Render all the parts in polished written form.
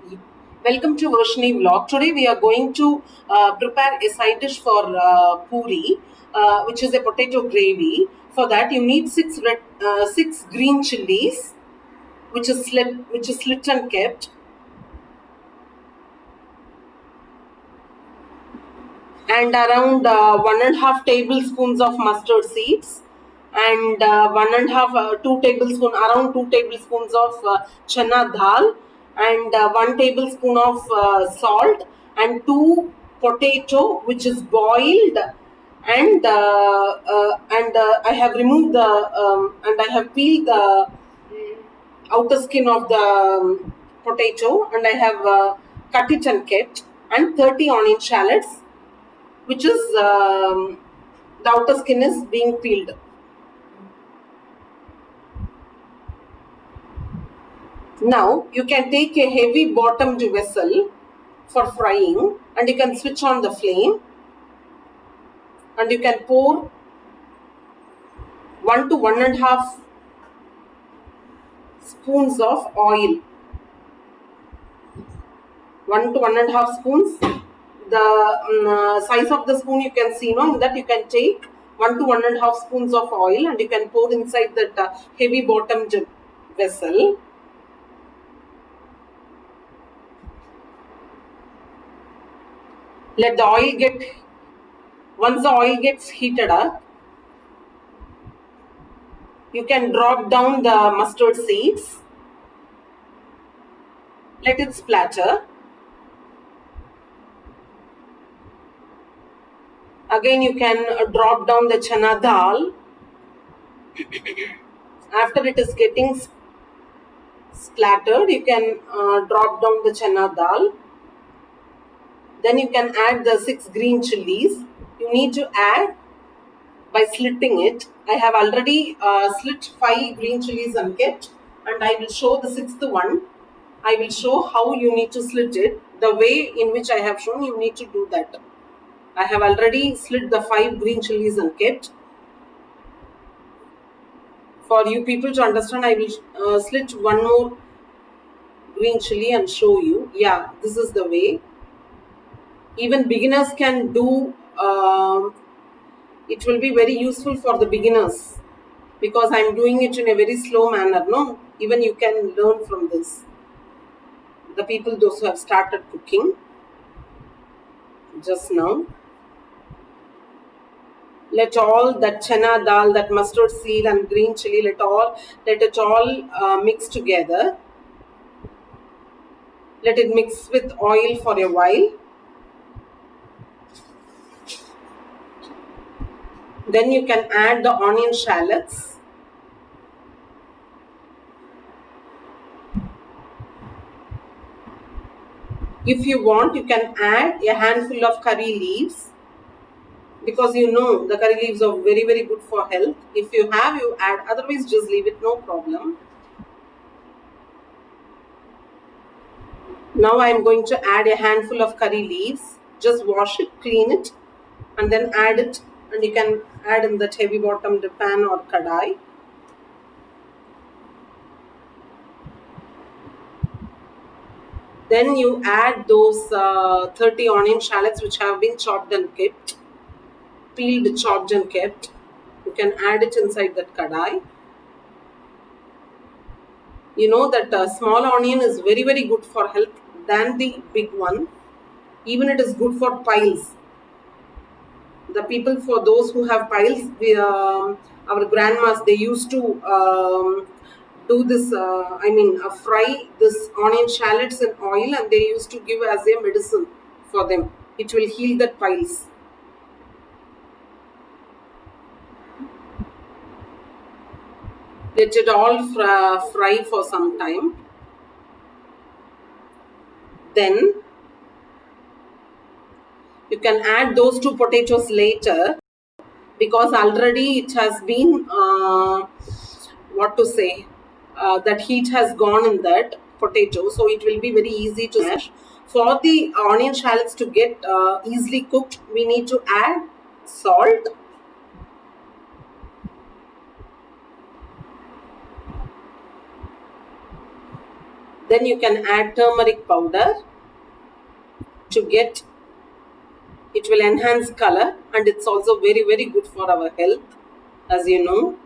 Welcome to Varshini Vlog. Today we are going to prepare a side dish for puri, which is a potato gravy. For that, you need six green chilies, which is slit and kept, and around 1.5 tablespoons of mustard seeds, and 2 tablespoons of chana dal, and 1 tablespoon of salt, and 2 potato which is boiled, and I have removed the and I have peeled the outer skin of the potato, and I have cut it and kept, and 30 onion shallots, which is the outer skin is being peeled. Now you can take a heavy bottomed vessel for frying, and you can switch on the flame, and you can pour 1 to 1.5 spoons of oil. 1 to 1.5 spoons. The size of the spoon you can see, no, that you can take 1 to 1.5 spoons of oil, and you can pour inside that heavy bottomed vessel. Let the oil get Once the oil gets heated up, you can drop down the mustard seeds. Let it splatter. Again, you can drop down the chana dal. After it is getting splattered, you can drop down the chana dal. Then you can add the 6 green chilies. You need to add by slitting it. I have already slit 5 green chilies and kept, and I will show the 6th one. I will show how you need to slit it. The way in which I have shown, you need to do that. I have already slit the 5 green chilies and kept. For you people to understand, I will slit one more green chili and show you. Yeah, this is the way. Even beginners can do. It will be very useful for the beginners, because I am doing it in a very slow manner. No, even you can learn from this. The people, those who have started cooking just now. Let all that chana dal, that mustard seed and green chili, let it all mix together. Let it mix with oil for a while. Then you can add the onion shallots. If you want, you can add a handful of curry leaves, because you know the curry leaves are very, very good for health. If you have, you add. Otherwise, just leave it, no problem. Now I am going to add a handful of curry leaves. Just wash it, clean it, and then add it. And you can add in that heavy bottomed pan or kadai. Then you add those 30 onion shallots which have been chopped and kept, peeled, chopped and kept. You can add it inside that kadai. You know that small onion is very, very good for health than the big one. Even it is good for piles. The people, for those who have piles, our grandmas, they used to do this. Fry this onion shallots in oil, and they used to give as a medicine for them. It will heal that piles. Let it all fry for some time. Then you can add those 2 potatoes later, because already it has been what to say, that heat has gone in that potato, so it will be very easy to smash. For the onion shallots to get easily cooked, we need to add salt. Then you can add turmeric powder to get, it will enhance color, and it's also very, very good for our health, as you know.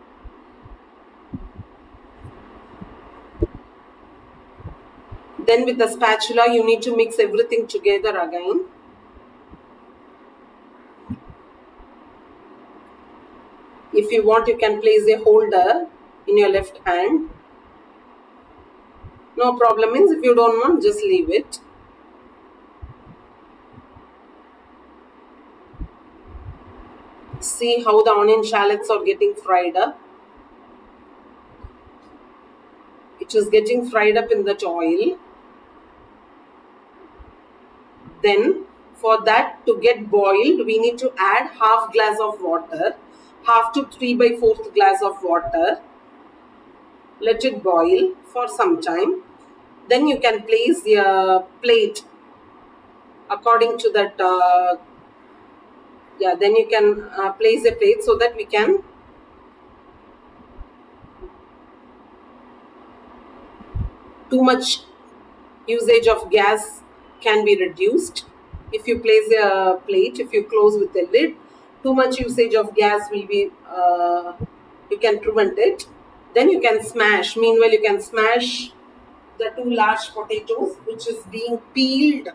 Then with the spatula, you need to mix everything together again. If you want, you can place a holder in your left hand. No problem. Means if you don't want, just leave it. See how the onion shallots are getting fried up. It is getting fried up in that oil. Then for that to get boiled, we need to add half glass of water, half to 3/4 glass of water. Let it boil for some time. Then you can place your plate according to that. Then you can place a plate so that we can too much usage of gas can be reduced. If you place a plate, if you close with a lid, too much usage of gas will be, you can prevent it. Then you can smash, meanwhile you can smash the 2 large potatoes which is being peeled,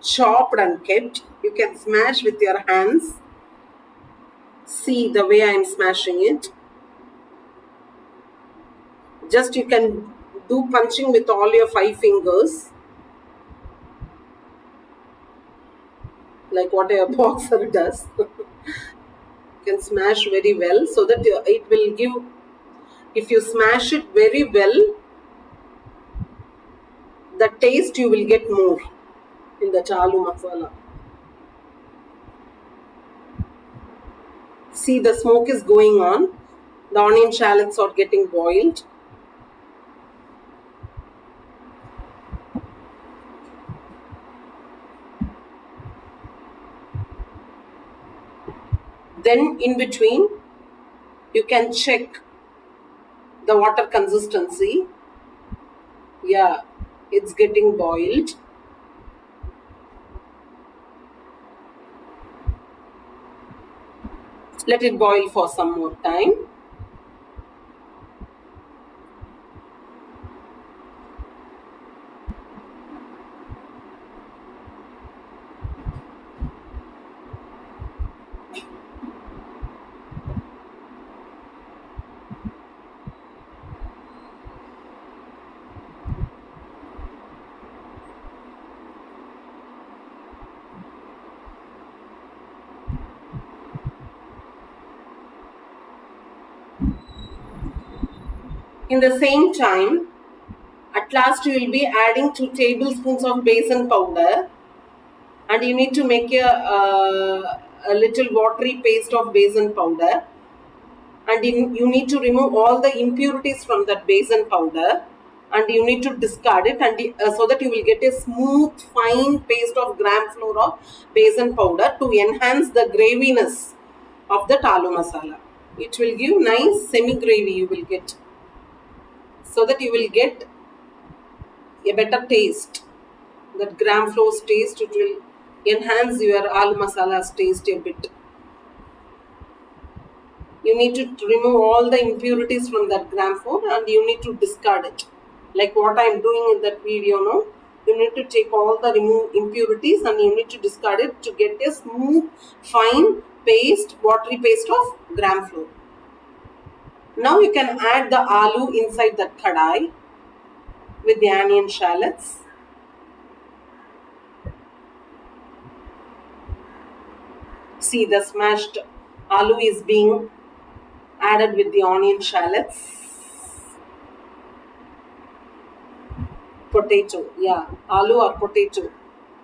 chopped and kept. You can smash with your hands. See the way I am smashing it. Just you can do punching with all your 5 fingers, like what a boxer does. You can smash very well so that it will give, if you smash it very well, the taste you will get more in the aloo masala. See, the smoke is going on. The onion shallots are getting boiled. Then in between, you can check the water consistency. Yeah, it's getting boiled. Let it boil for some more time. In the same time, at last you will be adding 2 tablespoons of besan powder, and you need to make a little watery paste of besan powder, and you need to remove all the impurities from that besan powder, and you need to discard it, and so that you will get a smooth fine paste of gram flour of besan powder to enhance the graviness of the aloo masala. It will give nice semi gravy you will get, so that you will get a better taste. That gram flour's taste, it will enhance your aloo masala's taste a bit. You need to remove all the impurities from that gram flour, and you need to discard it. Like what I am doing in that video now. You need to take all the remove impurities and you need to discard it to get a smooth, fine paste, watery paste of gram flour. Now you can add the aloo inside that kadai with the onion shallots. See, the smashed aloo is being added with the onion shallots. Potato, yeah, aloo or potato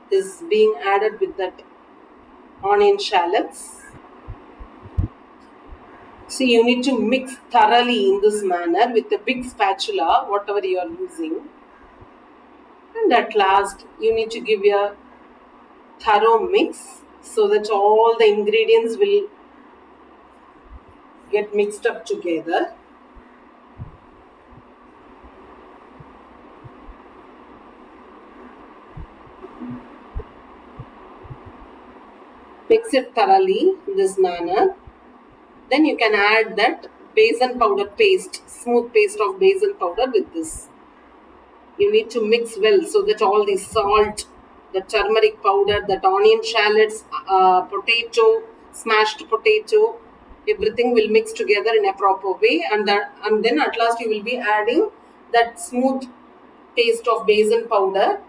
is being added with that onion shallots. See, you need to mix thoroughly in this manner with a big spatula, whatever you are using. And at last, you need to give a thorough mix so that all the ingredients will get mixed up together. Mix it thoroughly in this manner. Then you can add that basil powder paste, smooth paste of basil powder with this. You need to mix well so that all the salt, the turmeric powder, that onion shallots, potato, smashed potato, everything will mix together in a proper way, and then at last you will be adding that smooth paste of basil powder,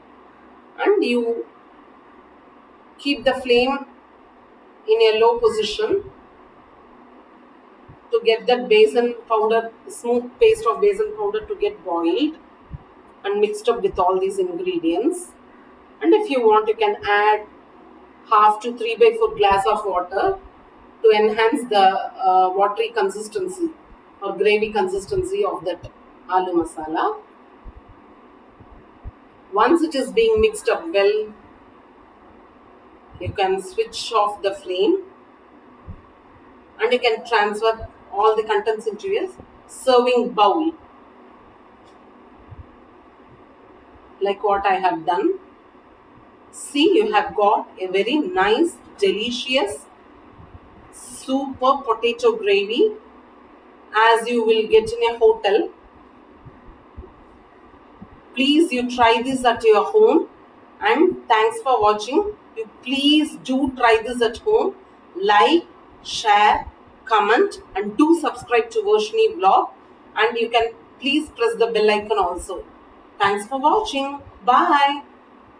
and you keep the flame in a low position to get that basil powder, smooth paste of basil powder to get boiled and mixed up with all these ingredients. And if you want, you can add half to 3/4 glass of water to enhance the watery consistency or gravy consistency of that aloo masala. Once it is being mixed up well, you can switch off the flame and you can transfer all the contents into a serving bowl, like what I have done. See, you have got a very nice, delicious, super potato gravy as you will get in a hotel. Please, you try this at your home, and thanks for watching. You please do try this at home. Like, share, comment, and do subscribe to Varshini Vlog. And you can please press the bell icon also. Thanks for watching. Bye.